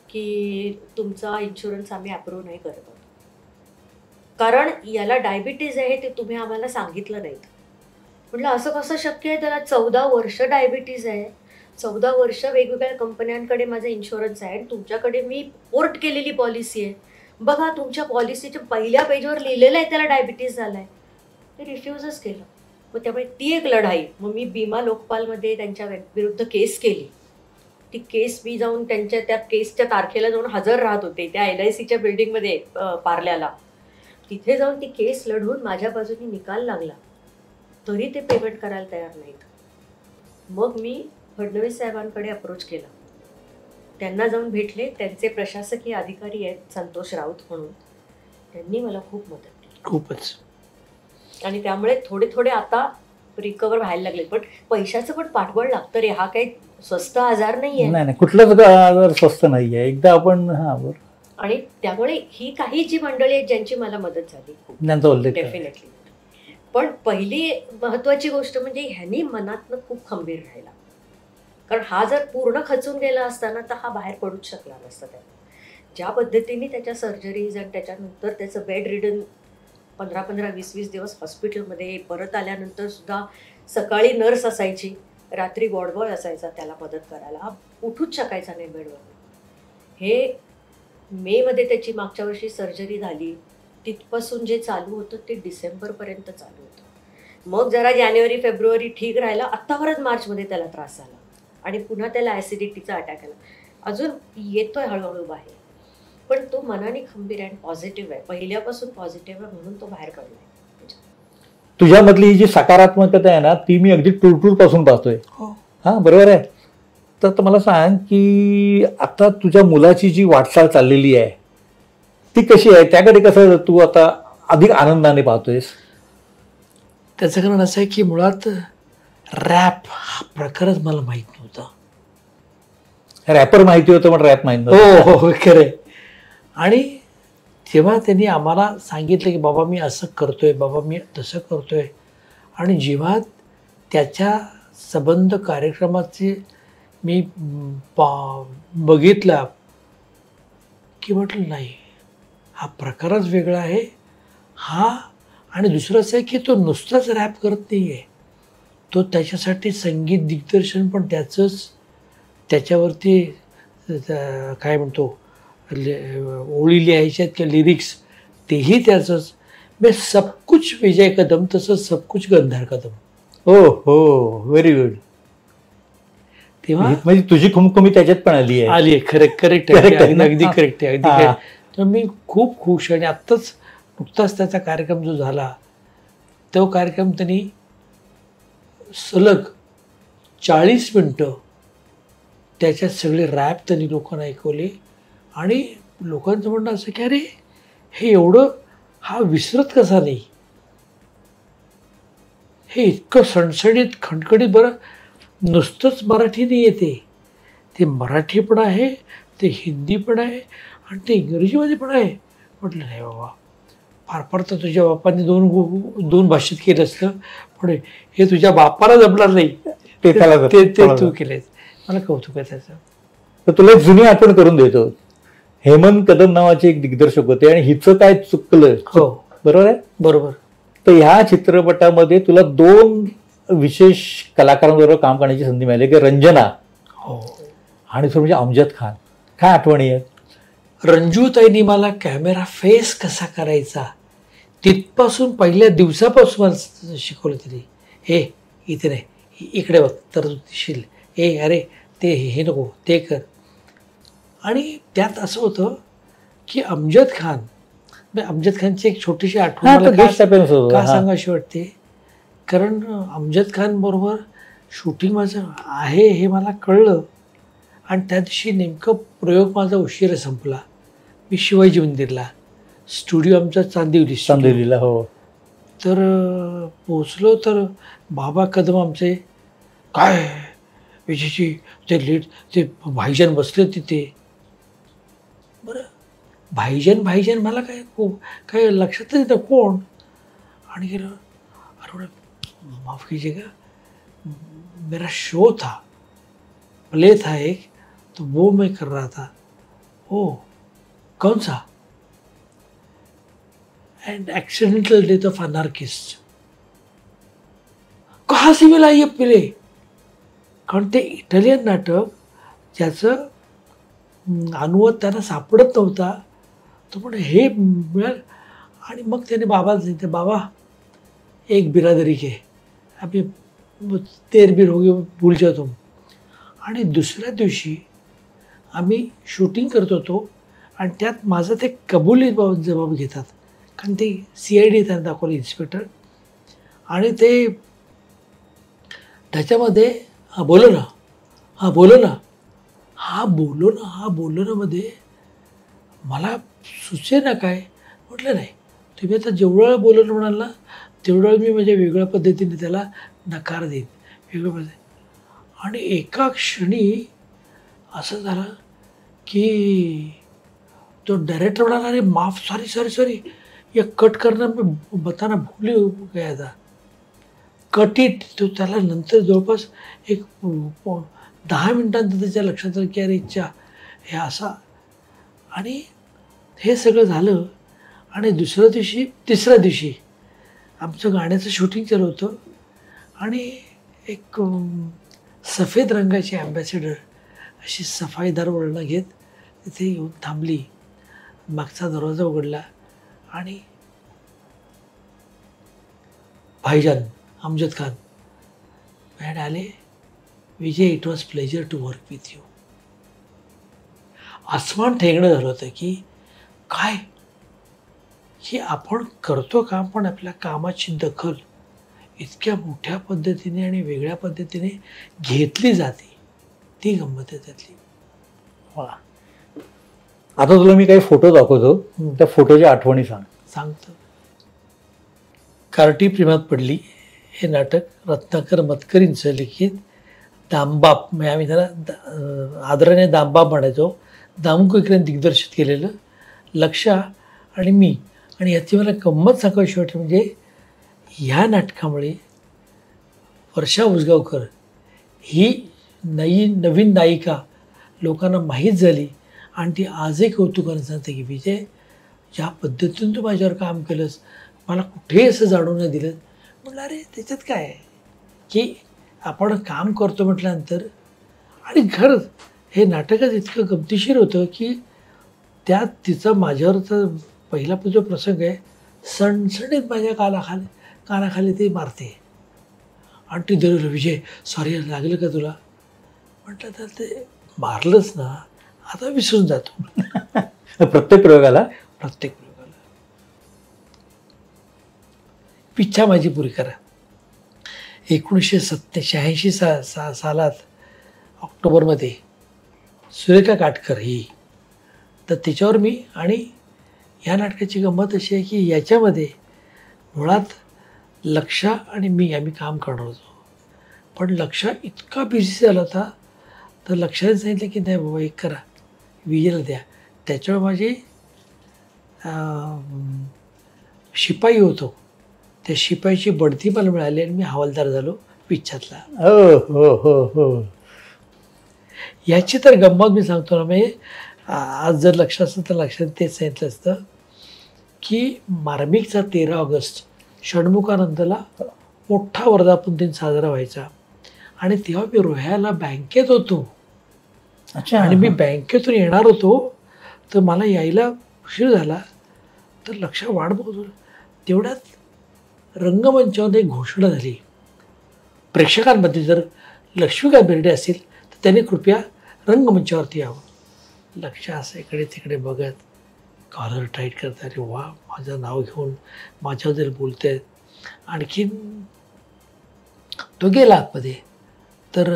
की तुमचा इन्शुरन्स आम्ही अप्रूव्ह नाही करत आहोत, कारण याला डायबिटीज आहे ते तुम्ही आम्हाला सांगितलं नाहीत. म्हटलं असं कसं शक्य आहे, त्याला 14 वर्ष डायबिटीज आहे, 14 वर्ष वेगवेगळ्या कंपन्यांकडे माझा इन्शुरन्स आहे, आणि तुमच्याकडे मी पोर्ट केलेली पॉलिसी आहे, बघा तुमच्या पॉलिसीच्या पहिल्या पेजवर लिहिलेलं आहे त्याला डायबिटीज झाला आहे. ते रिफ्यूजच केलं. मग त्यामुळे ती एक लढाई. मग मी भीमा लोकपालमध्ये त्यांच्या विरुद्ध केस केली. ती केस मी जाऊन त्यांच्या त्या केसच्या तारखेला जाऊन हजर राहत होते त्या LICच्या बिल्डिंगमध्ये पार्ल्याला. तिथे जाऊन ती केस लढून माझ्या बाजूने निकाल लागला, तरी ते पेमेंट करायला तयार नाहीत. मग मी फडणवीस साहेबांकडे अप्रोच केला. त्यांना जाऊन भेटले. त्यांचे प्रशासकीय अधिकारी आहेत संतोष राऊत म्हणून, त्यांनी मला खूप मदत केली. खूपच. आणि त्यामुळे थोडे थोडे आता रिकवर व्हायला लागले. पण पैशाचं पण पाठबळ लागतं रे. हा काही स्वस्त आजार नाहीये. नाही, कुठलाच आजार स्वस्त नाहीये. एकदा आपण आणि त्यामुळे ही काही जी मंडळी आहेत ज्यांची मला मदत झाली त्यांचा उल्लेख डेफिनेटली. पण पहिली महत्वाची गोष्ट म्हणजे ह्यांनी मनातनं खूप खंबीर राहिला. कारण हा जर पूर्ण खचून गेला असताना तर हा बाहेर पडूच शकला नसता. त्याला ज्या पद्धतीने त्याच्या सर्जरीज आणि त्याच्यानंतर त्याचं बेड रिडन 15-20 दिवस हॉस्पिटलमध्ये, परत आल्यानंतर सुद्धा सकाळी नर्स असायची, रात्री वॉर्डबॉय असायचा त्याला मदत करायला. हा उठूच शकायचा नाही बेडवर. हे मेमध्ये त्याची मागच्या वर्षी सर्जरी झाली. तिथपासून जे चालू होतं ते डिसेंबरपर्यंत चालू होतं. मग जरा जानेवारी फेब्रुवारी ठीक राहिला. आत्ता परत मार्चमध्ये त्याला त्रास झाला आणि पुन्हा त्याला ॲसिडिटीचा अटॅक आला. अजून येतोय हळूहळू बाहेर, पण तो मनाने खंबीर आहे, पॉझिटिव्ह आहे, पहिल्यापासून पॉझिटिव्ह आहे, म्हणून तो बाहेर पडलाय. तुझ्यामधली ही जी सकारात्मकता आहे ना, ती मी अगदी टूर पासून पाहतोय. हा, बरोबर आहे. तर मला सांग की आता तुझ्या मुलाची जी वाटचाल चाललेली आहे ती कशी आहे, त्याकडे कसं तू आता अधिक आनंदाने पाहतोयस? त्याचं कारण असं आहे की मुळात रॅप हा प्रकारच मला माहीत नव्हता. रॅपर माहिती होतं पण रॅप माहीत हो नव्हतं. हो खरं. आणि जेव्हा त्यांनी आम्हाला सांगितलं की बाबा मी असं करतोय, बाबा मी तसं करतोय, आणि जेव्हा त्याच्या संबंध कार्यक्रमाचे मी बघितला की म्हटलं नाही, हा प्रकारच वेगळा आहे हा. आणि दुसरं असं आहे की तो नुसताच रॅप करत नाही आहे, तो त्याच्यासाठी संगीत दिग्दर्शन पण त्याचंच, त्याच्यावरती काय म्हणतो ओळी लिहायच्यात किंवा लिरिक्स तेही त्याचंच. म्हणजे सबकुछ विजय कदम, तसंच सबकुछ गंधार कदम. हो हो, व्हेरी गुड. तेव्हा म्हणजे तुझी खुमखुमी त्याच्यात पण आली आहे. आली आहे. करेक्ट आहे, अगदी करेक्ट आहे, अगदी करेक्ट. तर मी खूप खुश. आणि आत्ताच नुकताच त्याचा कार्यक्रम जो झाला, तो कार्यक्रम त्यांनी सलग 40 मिनटं त्याच्यात सगळे रॅप त्यांनी लोकांना ऐकवले. आणि लोकांचं म्हणणं असं की अरे हे एवढं हा विसरत कसा नाही, हे इतकं सणसणीत खणखणीत. बरं, नुसतंच मराठी नाही येते, ते मराठी पण आहे, ते हिंदी पण आहे, आणि ते इंग्रजीमध्ये पण आहे. म्हटलं नाही बाबा, फार तर तुझ्या बापाने दोन भाषेत केलं असतं, पण हे तुझ्या बापाला जमणार नाही, ते तू केलेस. मला कौतुक आहे त्याचं. तर तुला एक जुनी आठवण करून देतो. हेमंत कदम नावाचे एक दिग्दर्शक होते आणि हिचं काय चुकलं, हो बरोबर आहे, बरोबर. तर ह्या चित्रपटामध्ये तुला 2 विशेष कलाकारांबरोबर काम करण्याची संधी मिळाली, की रंजना हो आणि तो म्हणजे अमजद खान. काय आठवणी आहेत? रंजूताईंनी मला कॅमेरा फेस कसा करायचा तिथपासून पहिल्या दिवसापासून मला शिकवलं. तरी हे इथे नाही, इकडे बघ तर दिसशील, अरे ते हे नको, ते कर. आणि त्यात असं होतं की अमजद खानची एक छोटीशी आठवण मला का सांगायची वाटते. कारण अमजद खान बरोबर शूटिंग माझं आहे हे मला कळलं, आणि त्या दिवशी नेमकं प्रयोग माझा उशिरा संपला. मी शिवाजी मंदिरला, स्टुडिओ आमचा चांदिवलीला हो. तर पोचलो तर बाबा कदम आमचे काय विजेची ते भाईजान बसले तिथे. बरं, भाईजान मला काय लक्षातच येतं कोण. आणि गेलं, अरे माफ कीजिएगा, मेरा शो था, प्ले था एक, तो वो मैं कर रहा था. ओ कौन सा? End accidental death of anarchist. कहाँ से मिला ये प्ले? कारण ते इटालियन नाटक ज्याचं अनुवाद त्यांना सापडत नव्हता, तो पण हे मिळालं. आणि मग त्याने बाबाला सांगितलं, बाबा एक बिरादरी के, अभी देर बीर हो गई भूल जाओ तुम. आणि दुसऱ्या दिवशी आम्ही शूटिंग करत होतो आणि त्यात माझं ते कबुली जबाब घेतात, कारण ते CID त्यांना दाखवलं इन्स्पेक्टर. आणि ते त्याच्यामध्ये हां बोलो ना, हां बोलो ना, बोलो ना मध्ये मला सुचे ना काय. म्हटलं नाही, तुम्ही आता जेवढं वेळ बोलो ना म्हणाल ना तेवढं वेळ मी म्हणजे वेगळ्या पद्धतीने त्याला नकार देईन, वेगळ्या पद्धती. आणि एका क्षणी असं झालं की तो डायरेक्टर म्हणाला, अरे माफ, सॉरी या कट करना मी बताना भूल गया था. Cut it. तो त्याला नंतर जवळपास एक 10 मिनिटांनंतर त्याच्या लक्षात आलं की अरे इच्छा हे असा. आणि हे सगळं झालं आणि तिसऱ्या दिवशी आमचं गाण्याचं शूटिंग चालू होतं आणि एक सफेद रंगाची ॲम्बॅसेडर अशी सफाईदार वळणं घेत तिथे येऊन थांबली. मागचा दरवाजा उघडला आणि भाईजान अमजद खान बाहेर आले. Vijay, it was pleasure to work with you. आसमान ठेंगणं झालं होतं की काय की आपण करतो काम पण आपल्या कामाची दखल इतक्या मोठ्या पद्धतीने आणि वेगळ्या पद्धतीने घेतली जाते. ती गंमत आहे त्यातली. वा. आता तुला मी काही फोटो दाखवतो, त्या फोटोच्या आठवणी सांगतो. कार्टी प्रेमात पडली हे नाटक रत्नाकर मतकरींचं लिखित. दामबाप म्हणजे आम्ही त्याला आदराने दामबाप म्हणायचो. दामू कोकरेने दिग्दर्शित केलेलं. लक्षा आणि मी. आणि याची मला गंमत सांगायची वाटली म्हणजे ह्या नाटकामुळे वर्षा उसगावकर ही नवीन नायिका लोकांना माहीत झाली. आणि ती आजही कौतुकाने सांगते की विजय, ज्या पद्धतीने तू माझ्यावर काम केलंस, मला कुठेही असं जाणून नाही दिलं. म्हटलं अरे त्याच्यात काय आहे की आपण काम करतो म्हटल्यानंतर. आणि खरंच हे नाटकच इतकं गमतीशीर होतं की त्यात तिचा माझ्यावरचा पहिला जो प्रसंग आहे, सणसणीत माझ्या कानाखाली ती मारते आणि ती दरवलं, विजय सॉरी लागलं का तुला. म्हटलं तर ते मारलंच ना, आता विसरून जातो. प्रत्येक प्रयोगाला इच्छा माझी पुरी करा. 1986 सालात ऑक्टोबरमध्ये सुरेखा काटकर ही, तर तिच्यावर मी. आणि ह्या नाटकाची गंमत अशी आहे की याच्यामध्ये मुळात लक्षा आणि मी आम्ही काम करणार होतो. पण लक्षा इतका बिझी झाला होता तर लक्षाने सांगितलं की नाही बाबा एक करा, विजयला द्या. त्याच्यावर माझी शिपाई होतो, त्या शिपाईची बढती मला मिळाली आणि मी हवालदार झालो पिच्छातला. हो. याची तर गंमत मी सांगतो ना. म्हणजे आज जर लक्ष असतं तर लक्षात तेच सांगितलं असतं की मार्मिकचा 13 ऑगस्ट षण्मुखानंदला मोठा वर्धापन दिन साजरा व्हायचा. आणि तेव्हा मी रोह्याला बँकेत होतो. अच्छा. आणि मी बँकेतून येणार होतो तर मला यायला उशीर झाला. तर लक्ष वाट बघत होतो. तेवढ्यात रंगमंचावर एक घोषणा झाली, प्रेक्षकांमध्ये जर लक्ष्मीकांत बेर्डे असतील तर त्यांनी कृपया रंगमंचावरती यावं. लक्ष असं इकडे तिकडे बघत कॉलर टाईट करतात. अरे वा, माझं नाव घेऊन माझ्याबद्दल बोलत आहेत. आणखीन तो गेला आतमध्ये तर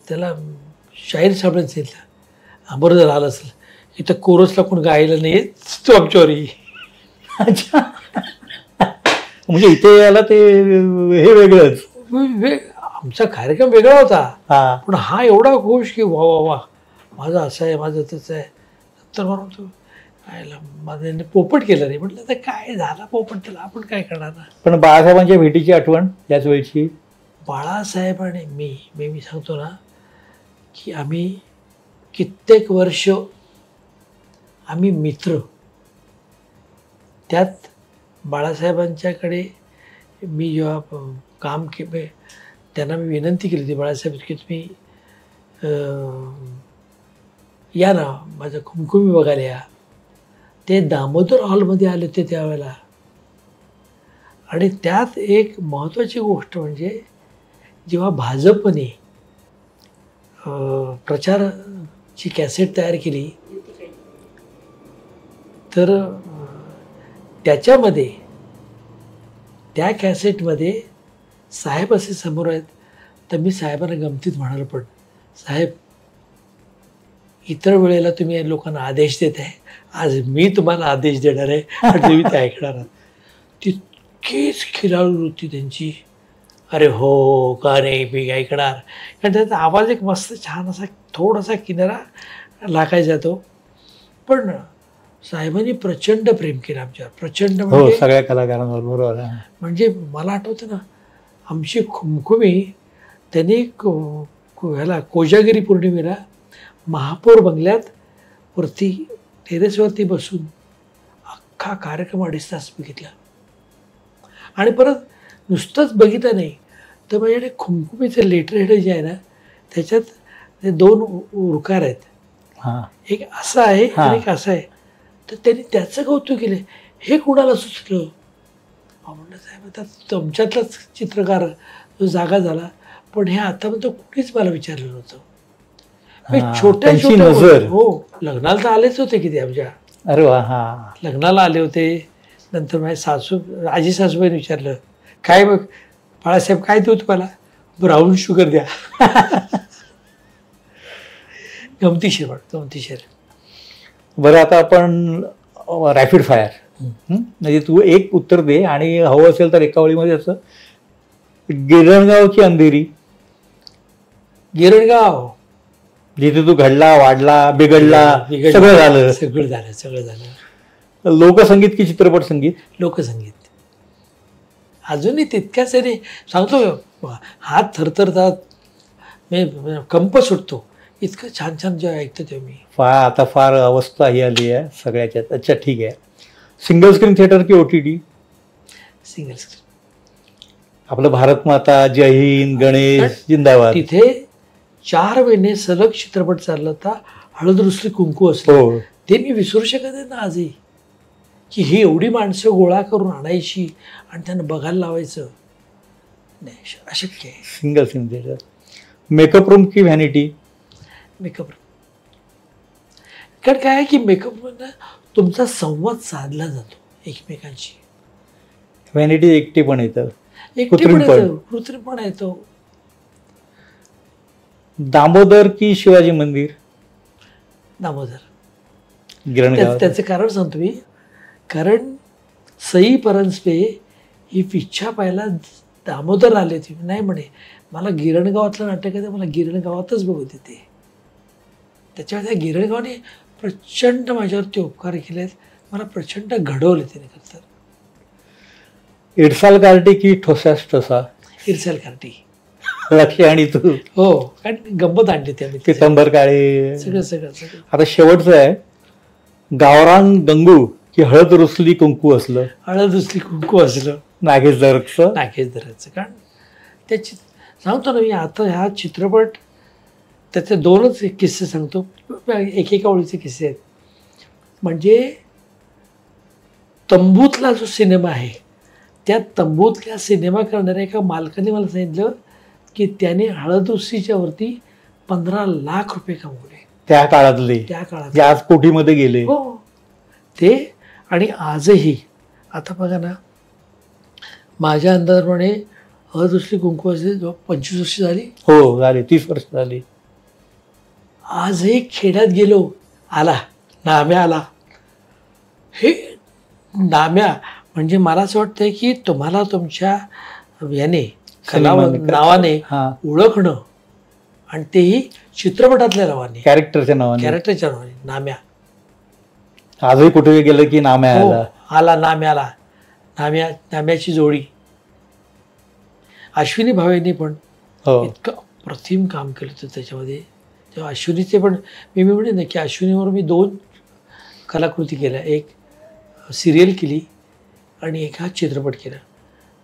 त्याला शाहीर साहेबांनी सांगितलं, बरं जर आलं असेल इथं कोरसला कोण गायला नाही तो आमच्यावरही. अच्छा. म्हणजे इथे याला ते हे वेगळंच. आमचा कार्यक्रम वेगळा होता. पण हा एवढा खुश की वा वा वा माझं असं आहे, माझं तसं आहे. तर म्हणतो माझ्याने पोपट केलं नाही. म्हटलं तर काय झाला पोपट, त्याला आपण काय करणार ना. पण बाळासाहेबांच्या भेटीची आठवण याच वेळची. बाळासाहेब आणि मी सांगतो ना की आम्ही कित्येक वर्ष आम्ही मित्र. त्यात बाळासाहेबांच्याकडे मी जेव्हा काम केले त्यांना मी विनंती केली होती, बाळासाहेब की तुम्ही या ना माझं कुमकुमी बघायला या. ते दामोदर हॉलमध्ये आले होते त्यावेळेला. आणि त्यात एक महत्त्वाची गोष्ट म्हणजे जेव्हा भाजपने प्रचारची कॅसेट तयार केली तर त्याच्यामध्ये त्या कॅसेटमध्ये साहेब असे समोर आहेत. तर मी साहेबांना गमतीत म्हणालो, पण साहेब इतर वेळेला तुम्ही या लोकांना आदेश देत आहे, आज मी तुम्हाला आदेश देणार आहे आणि तुम्ही ते ऐकणार आहात. तितकीच खिलाळू वृत्ती त्यांची. अरे हो का नाही मी ऐकणार. कारण त्याचा आवाज एक मस्त छान असा थोडासा किनारा लागायचा तो. पण साहेबांनी प्रचंड प्रेम केलं आमच्यावर, प्रचंड. म्हणजे सगळ्या कलाकारांबरोबर. म्हणजे मला आठवतं ना, आमची खुमखुमी त्यांनी ह्याला कोजागिरी पौर्णिमेला महापौर बंगल्यात वरती टेरेसवरती बसून अख्खा कार्यक्रम 2.5 तास बघितला. आणि परत नुसतंच बघितलं नाही तर माझ्याकडे खुमखुमीचं लेटर हेड जे आहे ना, त्याच्यात ते 2 उरकार आहेत. एक असं आहे आणि एक असं आहे. तर त्यांनी त्याचं कौतुक केलं. हे कुणाला सुचलं? म्हणलं साहेब आता तुमच्यातलाच चित्रकार जो जागा झाला, पण हे आतापर्यंत कुणीच मला विचारलं नव्हतं. छोट्या छोट्या हो लग्नाला तर आलेच होते की ते आमच्या. अरे वा. हा लग्नाला आले होते. नंतर माझ्या आजी सासूबाईने विचारलं, काय बघ बाळासाहेब काय देऊ तुम्हाला? ब्राऊन शुगर द्या. गमतीशीर. बरं, आता आपण रॅपिड फायर, म्हणजे तू एक उत्तर दे आणि हवं असेल तर एका वेळीमध्ये असं. गिरणगावची अंधेरी. गिरणगाव जिथे तू घडला, वाढला, बिघडला, सगळं झालं. लोकसंगीत की चित्रपट संगीत? लोकसंगीत. अजूनही तितक्याच आहे. सांगतो हात थरथरतात, कंप सुटतो. इतकं छान छान जेव्हा ऐकतो तेव्हा मी. आता फार अवस्था ही आली आहे सगळ्याच्यात. अच्छा ठीक आहे. सिंगल स्क्रीन थिएटर की OTT? Single screen. आपलं भारत माता, जय हिंद, गणेश जिंदाबाद. तिथे 4 महिने सलग चित्रपट चालला होता. हळद रुसली कुंकू असलं. हो, ते मी विसरू शकत नाही ना आजही, की ही एवढी माणसं गोळा करून आणायची आणि त्यांना बघायला लावायचं. नाही, अशक्य आहे. Single screen theatre. Makeup room की व्हॅनिटी? Makeup room. कारण काय आहे की मेकअप रूमला तुमचा संवाद साधला जातो एकमेकांशी. व्हॅनिटी एकटी पण येतं, कृत्रिम पण येतो. दामोदर की शिवाजी मंदिर? दामोदर. गिरणगाव. त्याचं कारण सांगतो मी. कारण सई परांजपे ही पिक्चर पाहायला दामोदर आले होते. नाही म्हणे मला गिरणगावातलं नाटक आहे, मला गिरणगावातच बघू देते. त्याच्यावर त्या गिरणगावाने प्रचंड माझ्यावरती उपकार केले आहेत. मला प्रचंड घडवले त्याने करतात. इरसाल कार्टी की ठोसास ठोसा? इरसाल कार्टी. लक्ष आणि तू. हो, कारण गंमत आणली ते आम्ही. पितंबर काळे सगळं. आता शेवटचं आहे. गावरान गंगू की हळद रुसली कुंकू असलं? हळद रुसली कुंकू असलं. नागेश दराचं. कारण त्याची सांगतो ना मी. आता हा चित्रपट त्याचे 2च किस्से सांगतो. एकेका ओळीचे किस्से आहेत. म्हणजे तंबूतला जो सिनेमा आहे, त्या तंबूतल्या सिनेमा करणाऱ्या एका मालकाने मला सांगितलं की त्याने हळद रुसलीच्या वरती 15 लाख रुपये कमवले त्या काळात. आज कोटीमध्ये गेले. हो ते. आणि आजही आता बघा ना, माझ्या अंदाजाप्रमाणे हळद रुसली कुंकू असली 25 वर्ष झाली. हो झाली, 30 वर्ष झाली. आजही खेड्यात गेलो, नाम्या आला. हे नाम्या म्हणजे मला असं वाटतंय की तुम्हाला तुमच्या याने नावाने ओळखणं, आणि तेही चित्रपटातल्या नावाने, कॅरेक्टरच्या नावाने. नाम्या आजही कुठे गेलं की नाम्या आला. नाम्याची जोडी. अश्विनी भावेंनी पण इतकं अप्रतिम काम केलं होतं त्याच्यामध्ये. तेव्हा अश्विनीचे पण मी म्हणेन ना की अश्विनीवर मी 2 कलाकृती केल्या. एक सिरियल केली आणि एक हा चित्रपट केला.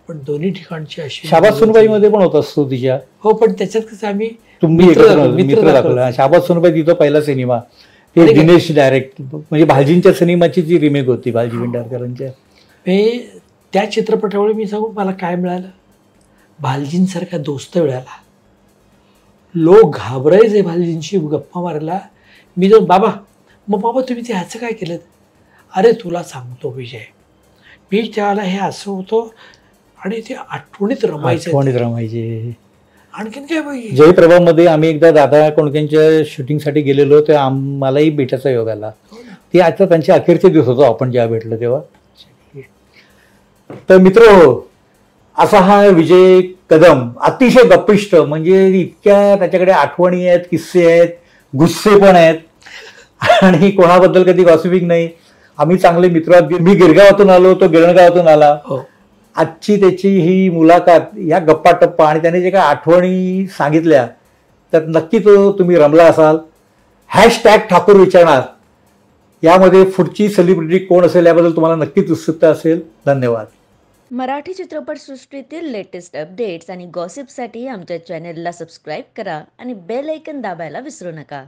पण दोन्ही ठिकाणची अश्विनी. शाबास सुनबाईमध्ये पण होत असतो तिच्या. हो, पण त्याच्यात कसं आम्ही मित्र दाखवला. शाबास सुनबाई तिचा पहिला सिनेमा. ते दिनेश डायरेक्ट, म्हणजे भालजींच्या सिनेमाची जी रिमेक होती, भालजी भेंडारकरांच्या. त्या चित्रपटामुळे मी सांगू मला काय मिळालं. भालजींसारखा दोस्त मिळाला. लोक घाबरायचे भालजींशी गप्पा मारायला. मी जाऊन बाबा, मग बाबा तुम्ही ते ह्याचं काय केलं? अरे तुला सांगतो विजय, मी त्याला हे असं होतं आणि ते आठवणीत रमायचे. आणखीन काय पाहिजे? जयप्रभामध्ये आम्ही एकदा दादा कोणत्यांच्या शूटिंगसाठी गेलेलो, ते आम्हालाही भेटायचा योग आला. ते आता त्यांचे अखेरचे दिवस होतो आपण जेव्हा भेटलो तेव्हा. तर मित्र, असा हा विजय कदम, अतिशय गप्पिष्ट, म्हणजे इतक्या त्याच्याकडे आठवणी आहेत, किस्से आहेत, गुस्से पण आहेत आणि कोणाबद्दल कधी गॉसिपिंग नाही. आम्ही चांगले मित्र आहोत. मी गिरगावातून आलो, तो गिरणगावातून आला. आजची त्याची ही मुलाखत, या गप्पा टप्पा आणि त्याने जे काही आठवणी सांगितल्या, त्यात नक्की तो तुम्ही रमला असाल. #ठाकूर विचारणार यामध्ये पुढची सेलिब्रिटी कोण असेल याबद्दल तुम्हाला नक्कीच उत्सुकता असेल. धन्यवाद. मराठी चित्रपटसृष्टीतील लेटेस्ट अपडेट्स आणि गॉसिपसाठी आमच्या चॅनेलला सबस्क्राईब करा आणि बेल ऐकन दाबायला विसरू नका.